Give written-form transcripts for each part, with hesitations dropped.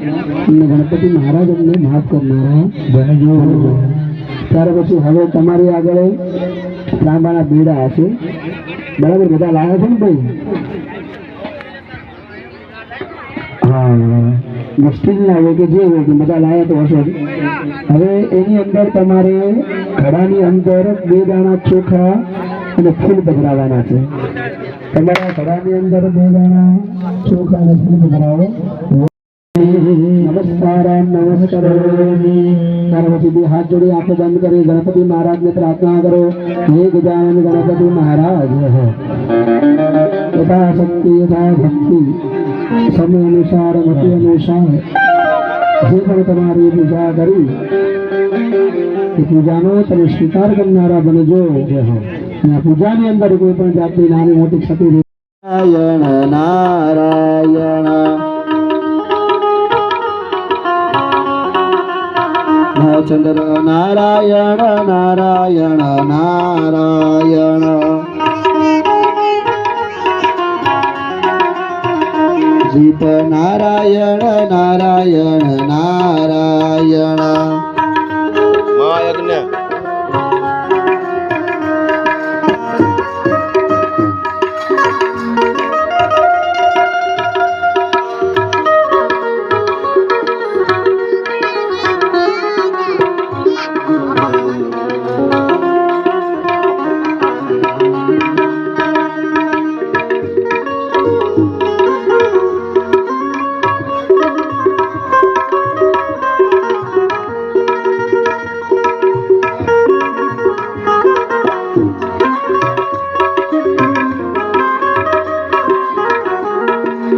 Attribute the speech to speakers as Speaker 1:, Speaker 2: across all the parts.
Speaker 1: અને ગણપતિ મહારાજ અમને માફ કરનારા બનજો। ત્યાર પછી હવે તમારી આગળ તાંબાના બેડા હશે, બરાબર? બધા લાવ્યા છે ને ભાઈ? હા, મુશ્કેલ ના હોય કે જે હોય કે બધા લાવ્યા તો હશે। હવે એની અંદર તમારે ઘડાની અંદર 2 દાણા ચોખા અને ફૂલ પધરાવવાના છે। તમારા ઘડાની અંદર 2 દાણા ચોખા અને ફૂલ પધરાવો। नमस्कार नमस्कार। पार्वती हाथ जोड़ी आंखें बंद करें, गणपति महाराज ने प्रार्थना करो। हे गजानन गणपति महाराज यथा शक्ति यथा भक्ति समय अनुसार मति अनुसार જે પણ તમારી પૂજા કરી એ પૂજાનો તમે સ્વીકાર કરનારા બનજો। આ પૂજાની અંદર કોઈ પણ જાતની નાની મોટી ક્ષતિ નારાયણ નારાયણ चंद्र नारायण नारायण नारायण दीप नारायण नारायण नारायण महायज्ञ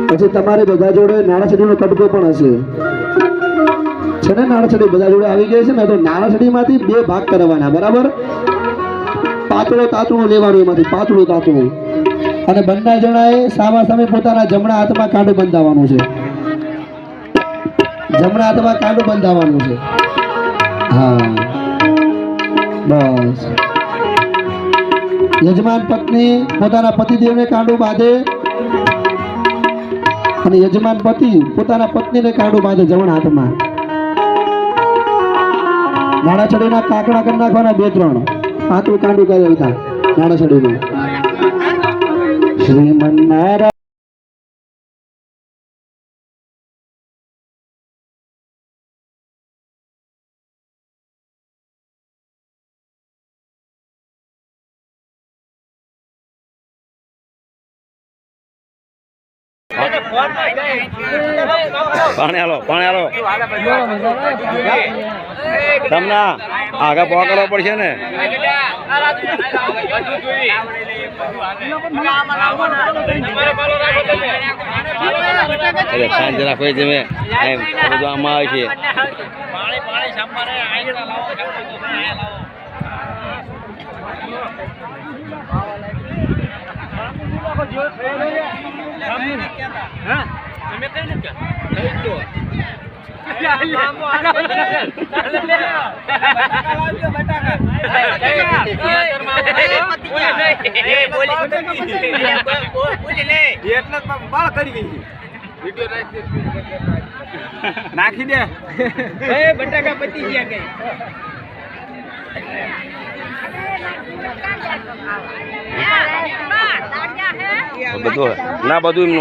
Speaker 1: પછી તમારે બધા જોડે નાણાછડીનો કટકો પણ હશે છે ને? નાણાછડી બધા જોડે આવી ગઈ છે ને, તો નાણાછડીમાંથી 2 ભાગ કરવાના, બરાબર? પાતળો તાતણું લેવાનું, એમાંથી પાતળું તાતણું, અને બંને જણાએ સામા સામે પોતાના જમણા હાથમાં કાંડું બંધાવવાનું છે। જમણા હાથમાં કાંડું બંધાવવાનું છે। હા, બસ। યજમાન પત્ની પોતાના પતિદેવને કાંડું બાંધે અને યજમાન પતિ પોતાના પત્નીને કાંડું બાંધે જમણા હાથમાં। નાણાછડીના કાકડા કરી નાખવાના 2-3 પાતળું કાંડું કરે બધા નાણાછડીનું। શ્રીમન્નારાયણ
Speaker 2: पानी आलो तमना आगे पकड़ो पड़े ने सांजे राखो તમે એમ બધું આમાં આવે છે।
Speaker 3: નાખી દે બટાકા પતી ગયા કઈ
Speaker 2: બધું ના બધું